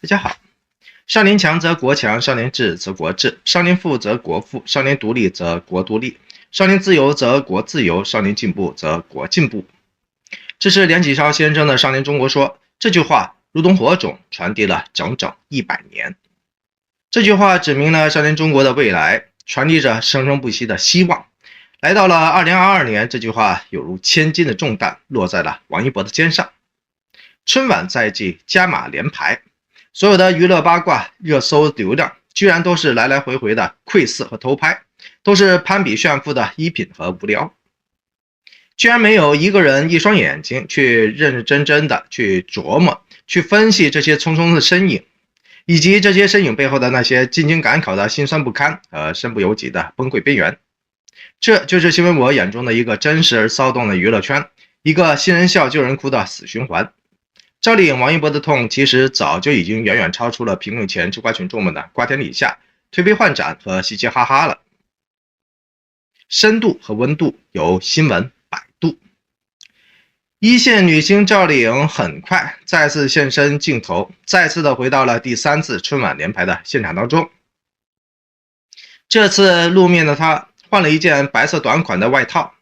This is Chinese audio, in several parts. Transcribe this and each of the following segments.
大家好，少年强则国强，少年智则国智，少年富则国富，少年独立则国独立，少年自由则国自由，少年进步则国进步。这是梁启超先生的《少年中国说》，这句话如同火种，传递了整整100年。这句话指明了少年中国的未来，传递着生生不息的希望。来到了2022年，这句话有如千斤的重担落在了王一博的肩上。春晚在即，加码连排，所有的娱乐八卦、热搜流量，居然都是来来回回的窥视和偷拍，都是攀比炫富的衣品和无聊。居然没有一个人一双眼睛去认认真真的去琢磨、去分析这些匆匆的身影，以及这些身影背后的那些进京赶考的辛酸不堪和身不由己的崩溃边缘。这就是新闻我眼中的一个真实而骚动的娱乐圈，一个新人笑旧人哭的死循环。赵丽颖、王一博的痛其实早就已经远远超出了屏幕前吃瓜群众们的瓜田李下、推杯换盏和嘻嘻哈哈了。深度和温度由新闻100度。一线女星赵丽颖很快再次现身镜头，再次的回到了第3次春晚联排的现场当中。这次露面的她换了一件白色短款的外套，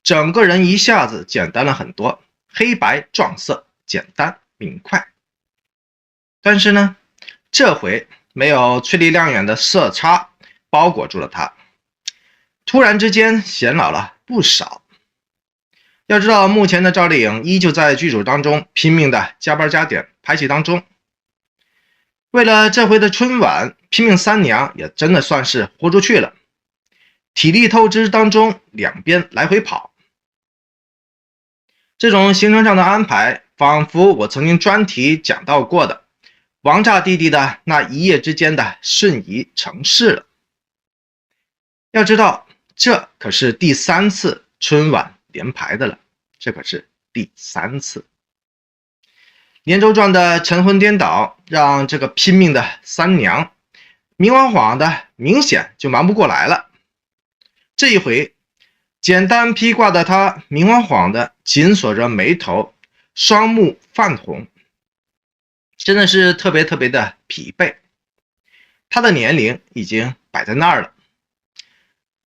整个人一下子简单了很多，黑白撞色，简单明快。但是呢，这回没有翠丽亮眼的色差包裹住了她，突然之间显老了不少。要知道，目前的赵丽颖依旧在剧组当中拼命的加班加点拍戏当中，为了这回的春晚拼命3娘也真的算是豁出去了，体力透支当中两边来回跑。这种行程上的安排，仿佛我曾经专题讲到过的王炸弟弟的那一夜之间的瞬移成事了。要知道，这可是第3次春晚连排的了，这可是第3次。连轴转的晨昏颠倒，让这个拼命的3娘明晃晃的明显就忙不过来了。这一回，简单披挂的她明晃晃的紧锁着眉头，双目泛红，真的是特别的疲惫。她的年龄已经摆在那儿了，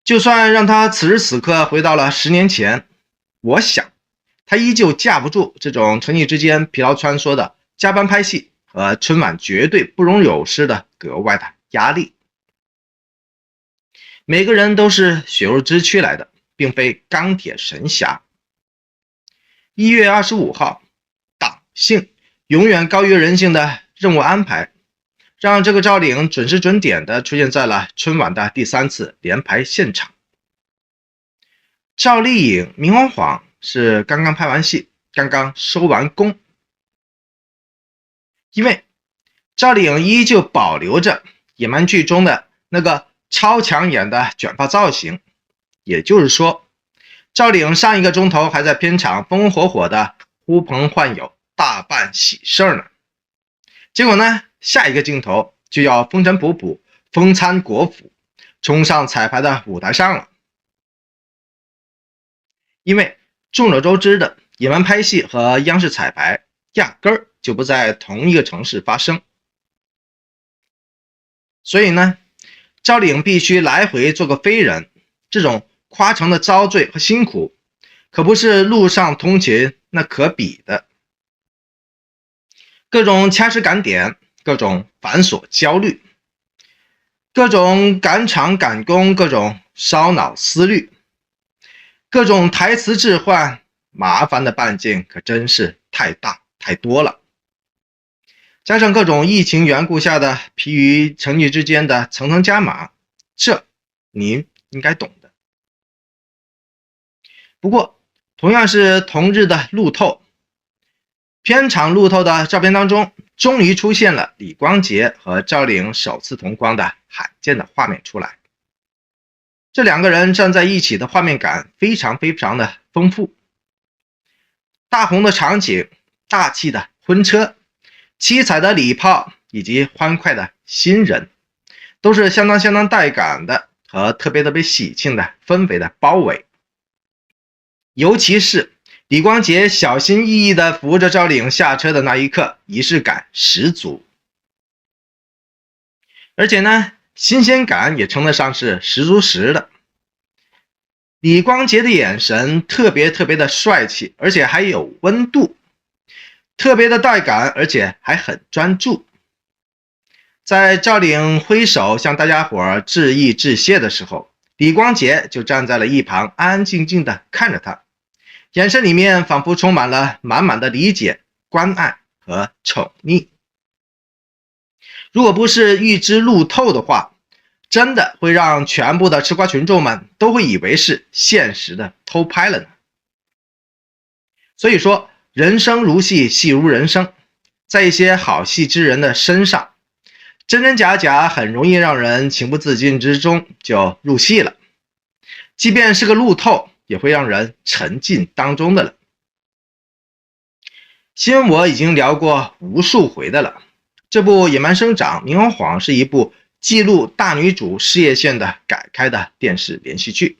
就算让她此时此刻回到了10年前，我想她依旧架不住这种成绩之间疲劳穿梭的加班拍戏和春晚绝对不容有失的格外的压力。每个人都是血肉之躯来的，并非钢铁神侠。1月25号，党性永远高于人性的任务安排，让这个赵丽颖准时准点的出现在了春晚的第3次连排现场。赵丽颖明晃晃是刚刚拍完戏，刚刚收完工，因为赵丽颖依旧保留着野蛮剧中的那个超抢眼的卷发造型，也就是说，赵丽颖上1个钟头还在片场风风火火的呼朋唤友，大办喜事呢，结果呢，下一个镜头就要风尘仆仆风餐国府，冲上彩排的舞台上了。因为众所周知的野蛮拍戏和央视彩排压根儿就不在同一个城市发生，所以呢，赵丽颖必须来回做个飞人，这种夸张的遭罪和辛苦，可不是路上通勤那可比的。各种掐时赶点，各种繁琐焦虑，各种赶场赶工，各种烧脑思虑，各种台词置换，麻烦的半径可真是太大太多了。加上各种疫情缘故下的疲于成绩之间的层层加码，这您应该懂的。不过，同样是同日的路透，片场路透的照片当中，终于出现了李光洁和赵丽颖首次同框的罕见的画面出来。这2个人站在一起的画面感非常的丰富。大红的场景，大气的婚车，七彩的礼炮以及欢快的新人，都是相当带感的和特别喜庆的氛围的包围。尤其是李光洁小心翼翼地扶着赵丽颖下车的那一刻，仪式感十足。而且呢，新鲜感也称得上是十足十的。李光洁的眼神特别的帅气，而且还有温度，特别的带感，而且还很专注。在赵领挥手向大家伙致意致谢的时候，李光洁就站在了一旁，安安静静的看着他，眼神里面仿佛充满了满满的理解、关爱和宠溺。如果不是预知路透的话，真的会让全部的吃瓜群众们都会以为是现实的偷拍了呢。所以说，人生如戏，戏如人生，在一些好戏之人的身上，真真假假很容易让人情不自禁之中就入戏了，即便是个路透，也会让人沉浸当中的了。新闻我已经聊过无数回的了，这部《野蛮生长》明晃晃是一部记录大女主事业线的改开的电视连续剧，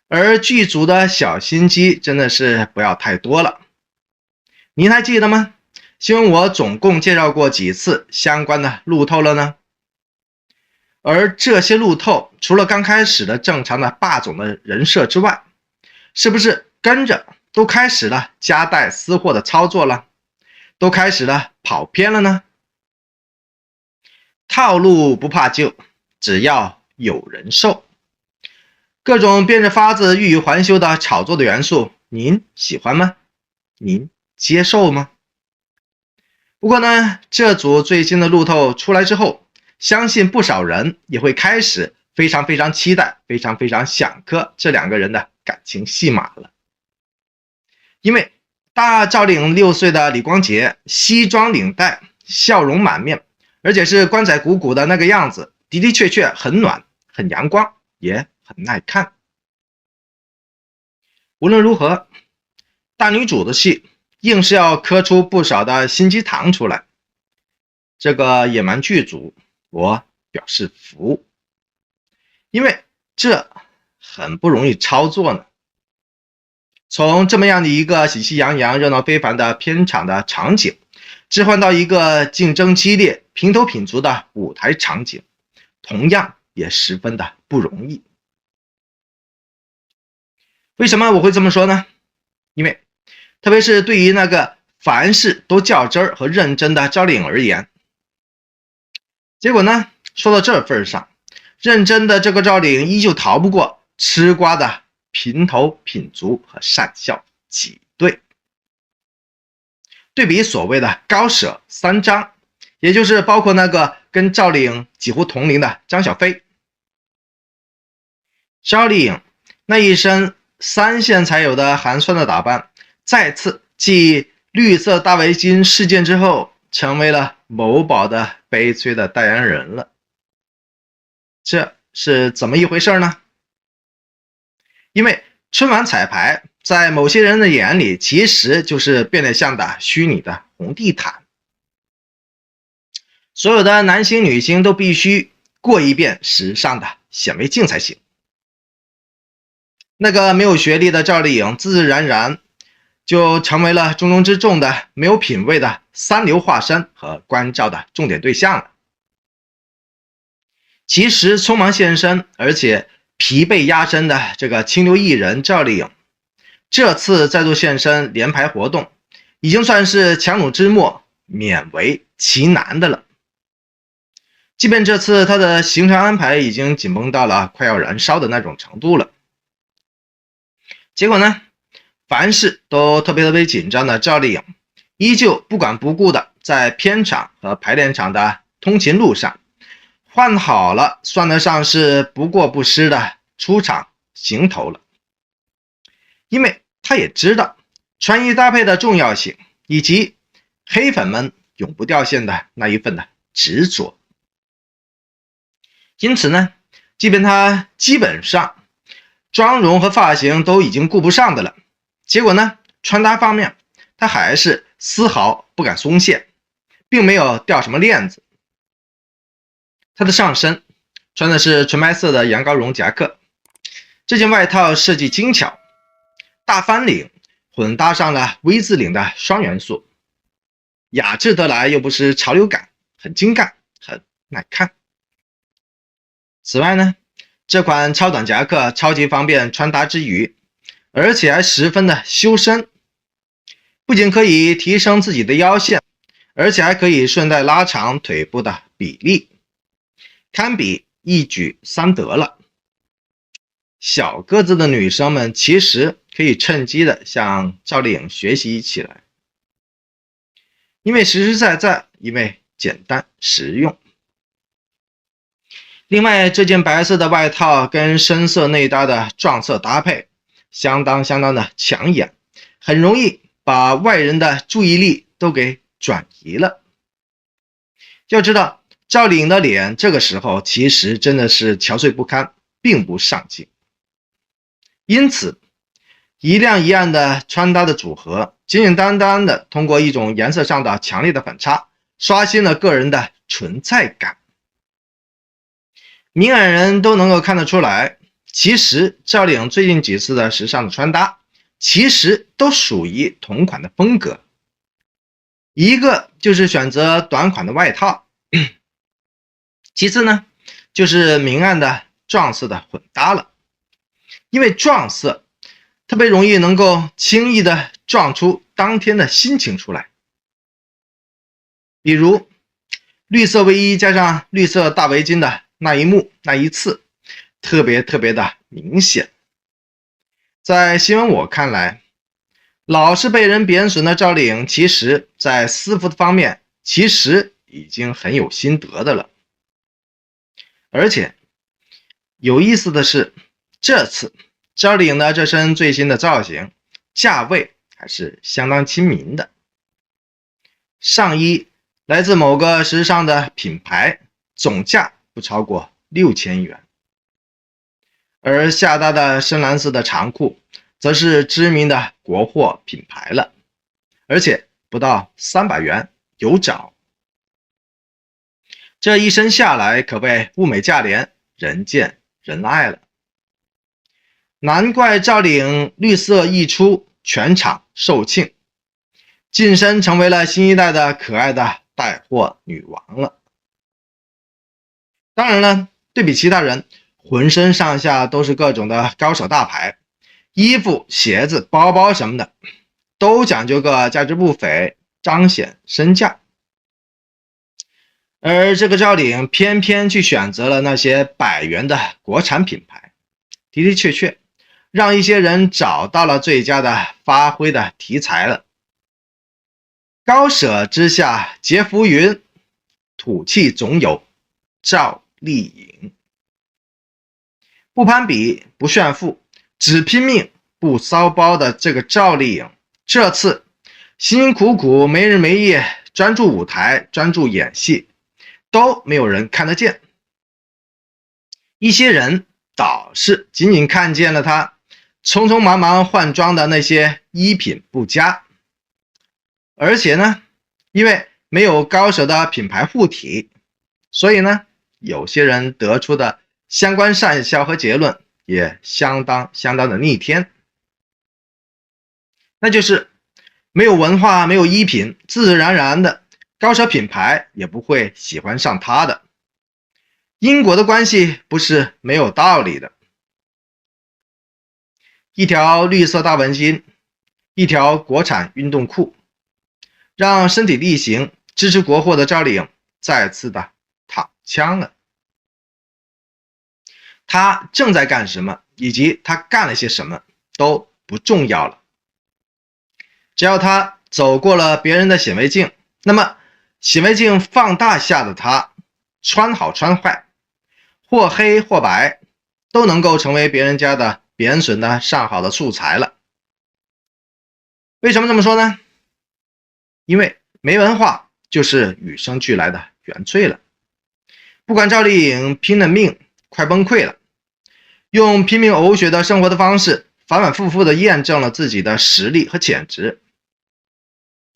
而剧组的小心机真的是不要太多了。您还记得吗？新闻我总共介绍过几次相关的路透了呢？而这些路透除了刚开始的正常的霸总的人设之外，是不是跟着都开始了夹带私货的操作了，都开始了跑偏了呢？套路不怕旧，只要有人受。各种变着法子欲语还休的炒作的元素，您喜欢吗？您接受吗？不过呢，这组最新的路透出来之后，相信不少人也会开始非常期待，非常想磕这两个人的感情戏码了。因为大赵领6岁的李光洁，西装领带，笑容满面，而且是棺材鼓鼓的那个样子，的确很暖，很阳光，也很耐看。无论如何，大女主的戏硬是要磕出不少的心机糖出来，这个野蛮剧组我表示服，因为这很不容易操作呢。从这么样的一个喜气洋洋、热闹非凡的片场的场景，置换到一个竞争激烈、平头品足的舞台场景，同样也十分的不容易。为什么我会这么说呢？因为特别是对于那个凡事都较真儿和认真的赵丽颖而言，结果呢，说到这份上，认真的这个赵丽颖依旧逃不过吃瓜的平头品足和善笑挤兑。对比所谓的高舍三张，也就是包括那个跟赵丽颖几乎同龄的张小斐，赵丽颖那一身3线才有的寒酸的打扮，再次继绿色大围巾事件之后，成为了某宝的悲催的代言人了。这是怎么一回事呢？因为春晚彩排在某些人的眼里其实就是变得像的虚拟的红地毯，所有的男星女星都必须过一遍时尚的显微镜才行。那个没有学历的赵丽颖自自然然就成为了重中之重的没有品位的三流化身和关照的重点对象了。其实匆忙现身而且疲惫压身的这个清流艺人赵丽颖，这次再度现身联排活动，已经算是强弩之末，勉为其难的了。即便这次她的行程安排已经紧绷到了快要燃烧的那种程度了，结果呢，凡事都特别紧张的赵丽颖，依旧不管不顾的在片场和排练场的通勤路上，换好了算得上是不过不失的出场行头了。因为他也知道穿衣搭配的重要性，以及黑粉们永不掉线的那一份的执着。因此呢，即便他基本上妆容和发型都已经顾不上的了，结果呢，穿搭方面他还是丝毫不敢松懈，并没有掉什么链子。他的上身穿的是纯白色的羊羔绒夹克，这件外套设计精巧，大翻领混搭上了 V 字领的双元素，雅致得来又不失潮流感，很精干，很耐看。此外呢，这款超短夹克超级方便穿搭之余，而且还十分的修身，不仅可以提升自己的腰线，而且还可以顺带拉长腿部的比例，堪比一举三得了。小个子的女生们其实可以趁机的向赵丽颖学习起来，因为实实在在，因为简单实用。另外，这件白色的外套跟深色内搭的撞色搭配，相当的抢眼，很容易把外人的注意力都给转移了。要知道，赵丽颖的脸这个时候其实真的是憔悴不堪，并不上镜。因此，一亮一暗的穿搭的组合，简单的通过一种颜色上的强烈的反差，刷新了个人的存在感。明眼人都能够看得出来，其实赵丽颖最近几次的时尚的穿搭，其实都属于同款的风格。一个就是选择短款的外套，其次呢，就是明暗的撞色的混搭了。因为撞色特别容易能够轻易的撞出当天的心情出来。比如绿色卫衣加上绿色大围巾的那一幕那一次，特别的明显。在新闻我看来，老是被人贬损的赵丽颖，其实在私服的方面其实已经很有心得的了。而且有意思的是，这次赵丽颖的这身最新的造型，价位还是相当亲民的。上衣来自某个时尚的品牌，总价不超过6000元。而下搭的深蓝色的长裤，则是知名的国货品牌了，而且不到300元有找。这一身下来可谓物美价廉，人见人爱了。难怪赵丽颖绿色一出，全场售罄，晋升成为了新一代的可爱的带货女王了。当然了，对比其他人，浑身上下都是各种的高手大牌，衣服、鞋子、包包什么的，都讲究个价值不菲，彰显身价。而这个赵丽颖偏偏去选择了那些100元的国产品牌，的确让一些人找到了最佳的发挥的题材了。高舍之下皆浮云，土气总有赵丽颖。不攀比，不炫富，只拼命不骚包的这个赵丽颖，这次辛辛苦苦没日没夜专注舞台，专注演戏，都没有人看得见。一些人倒是仅仅看见了她匆匆忙忙换装的那些衣品不佳，而且呢，因为没有高手的品牌护体，所以呢，有些人得出的相关善效和结论也相当的逆天。那就是没有文化，没有衣品，自自然的高手品牌也不会喜欢上他的。因果的关系不是没有道理的。一条绿色大纹巾，一条国产运动裤，让身体力行支持国货的赵丽颖再次的躺枪了。她正在干什么，以及她干了些什么都不重要了，只要她走过了别人的显微镜，那么显微镜放大下的她，穿好穿坏，或黑或白，都能够成为别人家的贬损的上好的素材了。为什么这么说呢？因为没文化就是与生俱来的原罪了。不管赵丽颖拼了命快崩溃了，用拼命呕血的生活的方式反反复复的验证了自己的实力和潜质，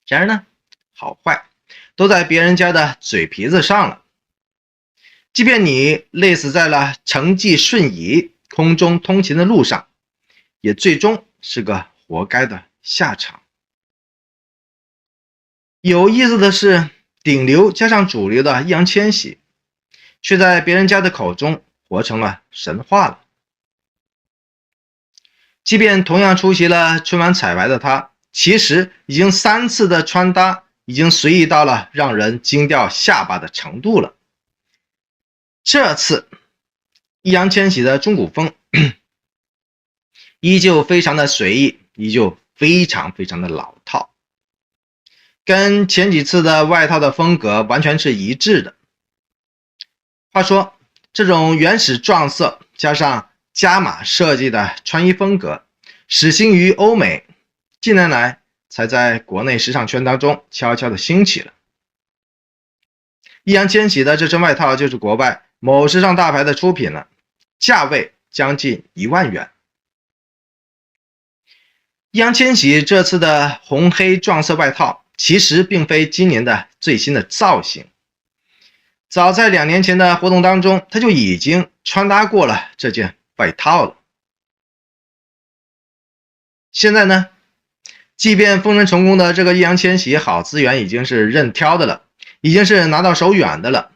然而呢，好坏都在别人家的嘴皮子上了。即便你累死在了承继瞬移空中通勤的路上，也最终是个活该的下场。有意思的是，顶流加上主流的易烊千玺，却在别人家的口中活成了神话了。即便同样出席了春晚彩排的他，其实已经3次的穿搭已经随意到了让人惊掉下巴的程度了。这次易烊千玺的中古风依旧非常的随意，依旧非常的老套，跟前几次的外套的风格完全是一致的。话说这种原始撞色加上加码设计的穿衣风格始兴于欧美，近年来才在国内时尚圈当中悄悄的兴起了。易烊千玺的这身外套就是国外某时尚大牌的出品了，价位将近1万元。易烊千玺这次的红黑撞色外套其实并非今年的最新的造型，早在2年前的活动当中，他就已经穿搭过了这件外套了。现在呢，即便封神成功的这个易烊千玺好资源已经是任挑的了，已经是拿到手软的了，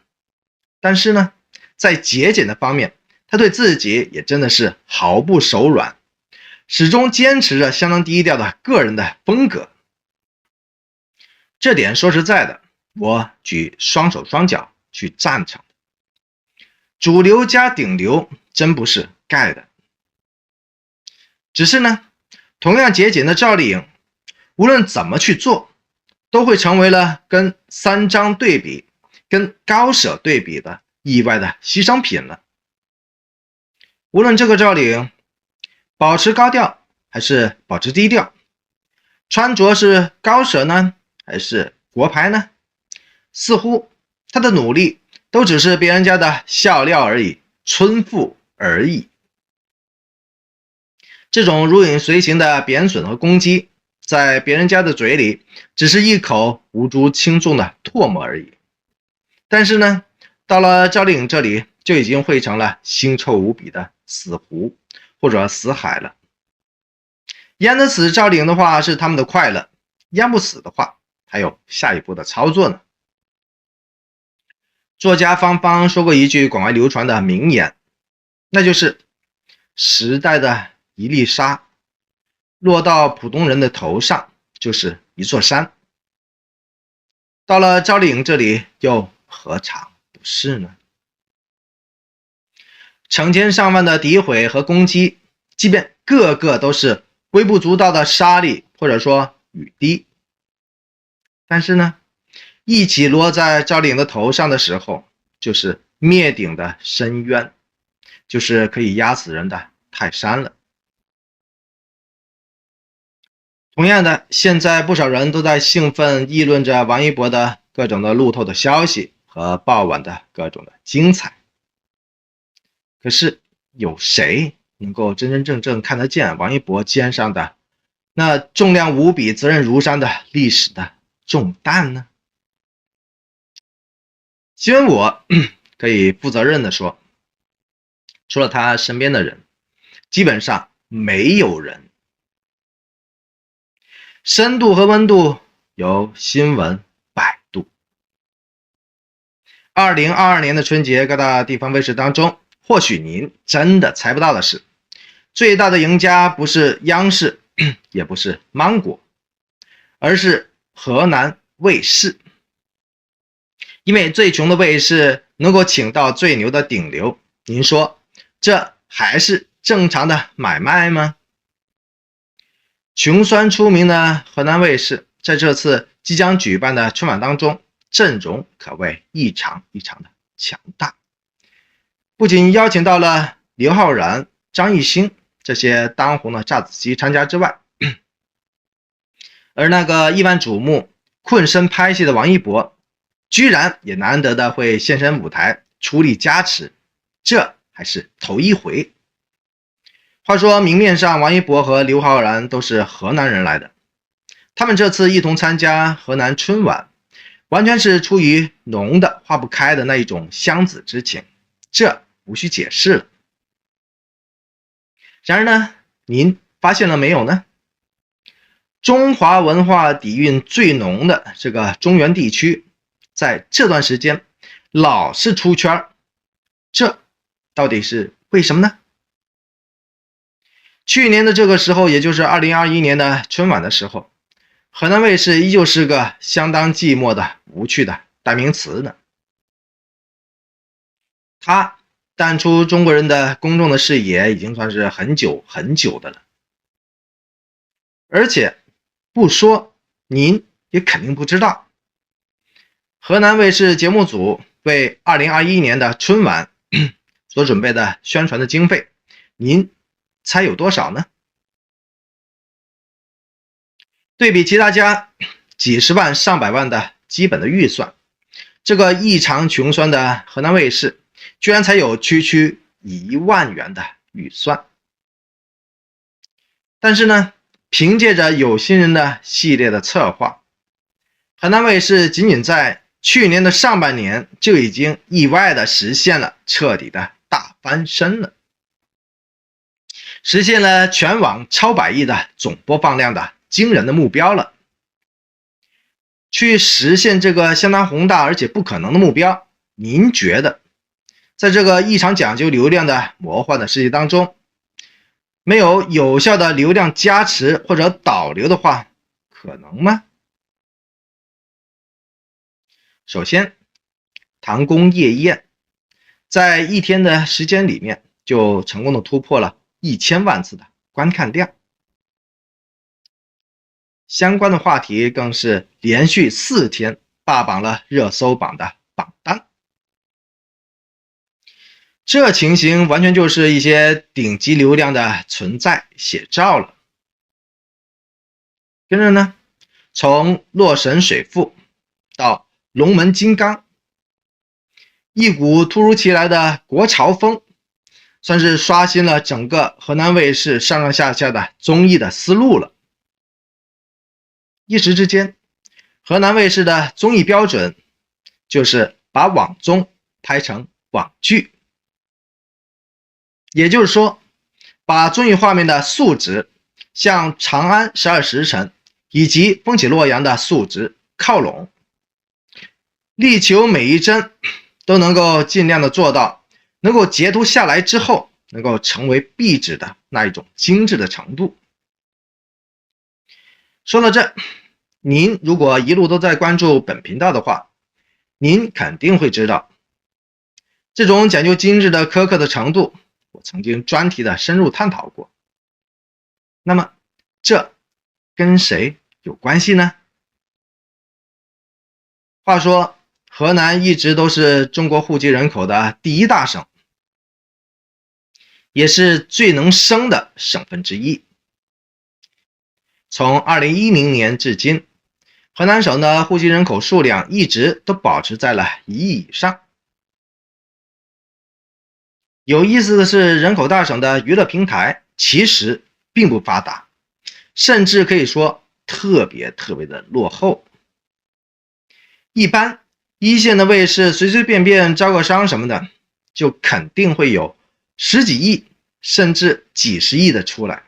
但是呢，在节俭的方面，他对自己也真的是毫不手软，始终坚持着相当低调的个人的风格。这点说实在的，我举双手双脚去赞成。主流加顶流真不是盖的。只是呢，同样节俭的赵丽颖，无论怎么去做，都会成为了跟三张对比、跟高舍对比的意外的牺牲品了。无论这个赵丽颖保持高调还是保持低调，穿着是高舍呢还是国牌呢，似乎他的努力都只是别人家的笑料而已，春富而已。这种如影随形的贬损和攻击，在别人家的嘴里只是一口无足轻重的唾沫而已，但是呢，到了赵丽颖这里就已经汇成了腥臭无比的死湖或者死海了。淹得死赵丽颖的话是他们的快乐，淹不死的话还有下一步的操作呢。作家方方说过一句广为流传的名言，那就是时代的一粒沙落到普通人的头上就是一座山，到了赵丽颖这里又何尝不是呢？成千上万的诋毁和攻击，即便个个都是微不足道的沙粒或者说雨滴，但是呢，一起落在赵丽颖的头上的时候，就是灭顶的深渊，就是可以压死人的泰山了。同样的，现在不少人都在兴奋议论着王一博的各种的路透的消息和爆晚的各种的精彩。可是有谁能够真正看得见王一博肩上的那重量无比、责任如山的历史的重担呢？新闻我可以负责任的说，除了他身边的人，基本上没有人。深度和温度由新闻百度。2022年的春节，各大地方卫视当中，或许您真的猜不到的是，最大的赢家不是央视，也不是芒果，而是河南卫视。因为最穷的卫视能够请到最牛的顶流，您说这还是正常的买卖吗？穷酸出名的河南卫视在这次即将举办的春晚当中，阵容可谓异常的强大。不仅邀请到了刘昊然、张艺兴这些当红的炸子鸡参加之外，而那个亿万瞩目困身拍戏的王一博居然也难得的会现身舞台出力加持，这还是头一回。话说明面上王一博和刘昊然都是河南人来的，他们这次一同参加河南春晚，完全是出于浓的化不开的那一种乡子之情，这无需解释了。然而呢，您发现了没有呢？中华文化底蕴最浓的这个中原地区，在这段时间老是出圈，这到底是为什么呢？去年的这个时候，也就是2021年的春晚的时候，河南卫视依旧是个相当寂寞的、无趣的代名词呢。它淡出中国人的公众的视野，已经算是很久很久的了。而且不说，您也肯定不知道，河南卫视节目组为2021年的春晚所准备的宣传的经费，您猜有多少呢？对比其他家几十万上百万的基本的预算，这个异常穷酸的河南卫视居然才有区区1万元的预算。但是呢，凭借着有心人的系列的策划，河南卫视仅仅在去年的上半年就已经意外的实现了彻底的大翻身了，实现了全网超100亿的总播放量的惊人的目标了。去实现这个相当宏大而且不可能的目标，您觉得在这个异常讲究流量的魔幻的世界当中，没有有效的流量加持或者导流的话，可能吗？首先，唐宫夜宴在一天的时间里面就成功的突破了1000万次的观看量，相关的话题更是连续4天霸榜了热搜榜的榜单。这情形完全就是一些顶级流量的存在写照了。跟着呢，从洛神水赋到龙门金刚，一股突如其来的国潮风，算是刷新了整个河南卫视上上下下的综艺的思路了。一时之间，河南卫视的综艺标准就是把网综拍成网剧，也就是说，把综艺画面的素质向《长安12时辰》以及《风起洛阳》的素质靠拢，力求每一帧都能够尽量的做到能够截图下来之后能够成为壁纸的那一种精致的程度。说到这，您如果一路都在关注本频道的话，您肯定会知道，这种讲究精致的苛刻的程度，我曾经专题的深入探讨过。那么这跟谁有关系呢？话说河南一直都是中国户籍人口的第1大省，也是最能生的省份之一。从2010年至今，河南省的户籍人口数量一直都保持在了1亿以上。有意思的是，人口大省的娱乐平台其实并不发达，甚至可以说特别的落后。一般一线的卫视随随便便招个商什么的，就肯定会有10几亿甚至几十亿的出来。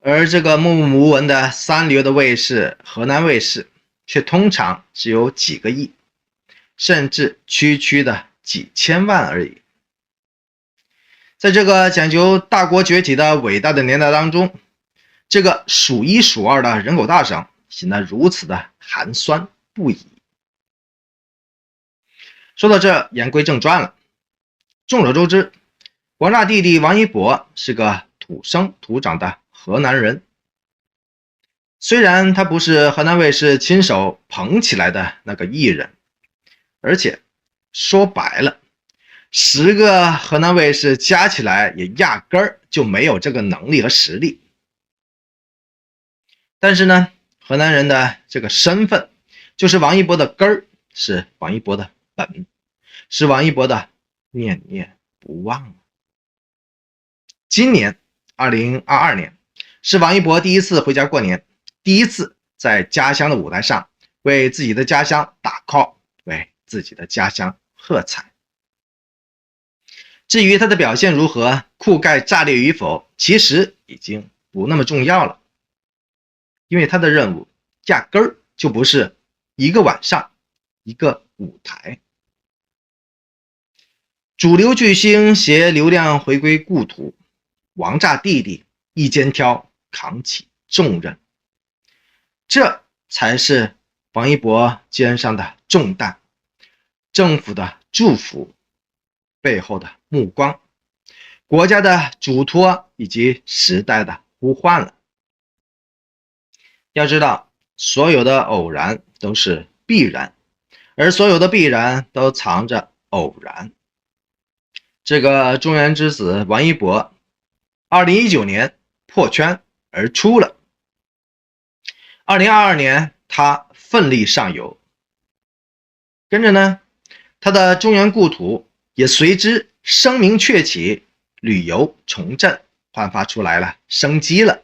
而这个默默无闻的三流的卫视河南卫视，却通常只有几个亿，甚至区区的几千万而已。在这个讲究大国崛起的伟大的年代当中，这个数1数2的人口大省显得如此的寒酸不已。说到这，言归正传了。众所周知，王炸弟弟王一博是个土生土长的河南人。虽然他不是河南卫视亲手捧起来的那个艺人，而且说白了，10个河南卫视加起来也压根儿就没有这个能力和实力。但是呢，河南人的这个身份就是王一博的根儿，是王一博的本，是王一博的念念不忘。今年2022年是王一博第1次回家过年，第1次在家乡的舞台上为自己的家乡打 call， 为自己的家乡喝彩。至于他的表现如何，酷盖炸裂与否，其实已经不那么重要了，因为他的任务压根儿就不是一个晚上一个舞台。主流巨星携流量回归故土，王炸弟弟一肩挑，扛起重任。这才是王一博肩上的重担，政府的祝福，背后的目光，国家的嘱托以及时代的呼唤了。要知道，所有的偶然都是必然，而所有的必然都藏着偶然。这个中原之子王一博2019年破圈而出了，2022年他奋力上游，跟着呢，他的中原故土也随之声名鹊起，旅游重振，焕发出来了生机了。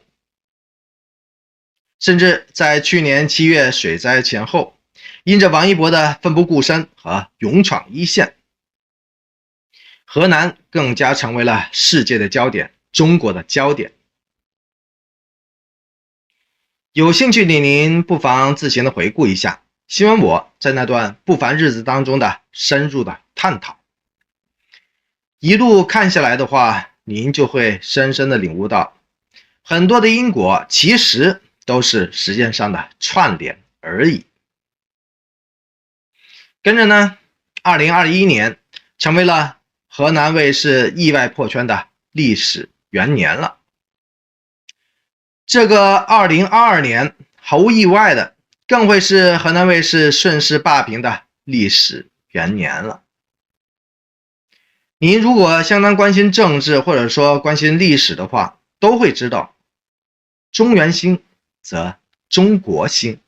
甚至在去年7月水灾前后，因着王一博的奋不顾身和勇闯一线，河南更加成为了世界的焦点，中国的焦点。有兴趣的您不妨自行的回顾一下新闻我在那段不凡日子当中的深入的探讨。一路看下来的话，您就会深深的领悟到，很多的因果其实都是时间上的串联而已。跟着呢，2021年成为了河南卫视意外破圈的历史元年了。这个2022年毫无意外的更会是河南卫视顺势霸屏的历史元年了。您如果相当关心政治或者说关心历史的话，都会知道，中原兴则中国兴。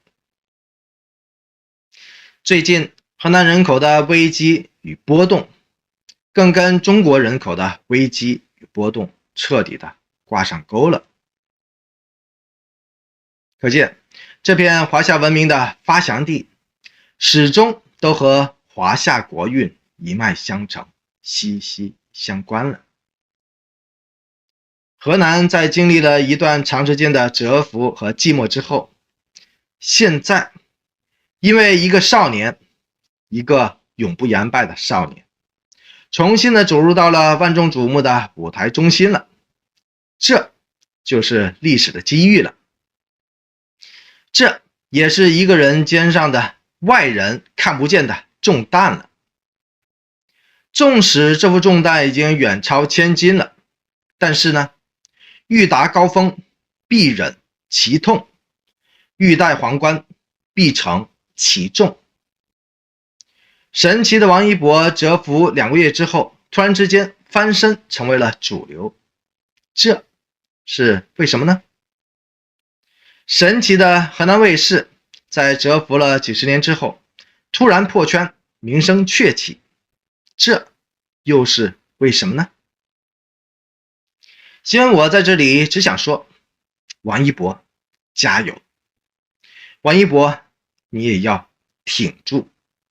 最近河南人口的危机与波动，更跟中国人口的危机与波动彻底的挂上钩了。可见这片华夏文明的发祥地，始终都和华夏国运一脉相承，息息相关了。河南在经历了一段长时间的蛰伏和寂寞之后，现在因为一个少年，一个永不言败的少年，重新的走入到了万众瞩目的舞台中心了。这就是历史的机遇了，这也是一个人肩上的外人看不见的重担了。纵使这副重担已经远超千斤了，但是呢，欲达高峰，必忍其痛；欲戴皇冠，必承其重。神奇的王一博蛰伏2个月之后，突然之间翻身成为了主流，这是为什么呢？神奇的河南卫视在蛰伏了几十年之后，突然破圈，名声鹊起，这又是为什么呢？新闻我在这里只想说，王一博加油，王一博你也要挺住。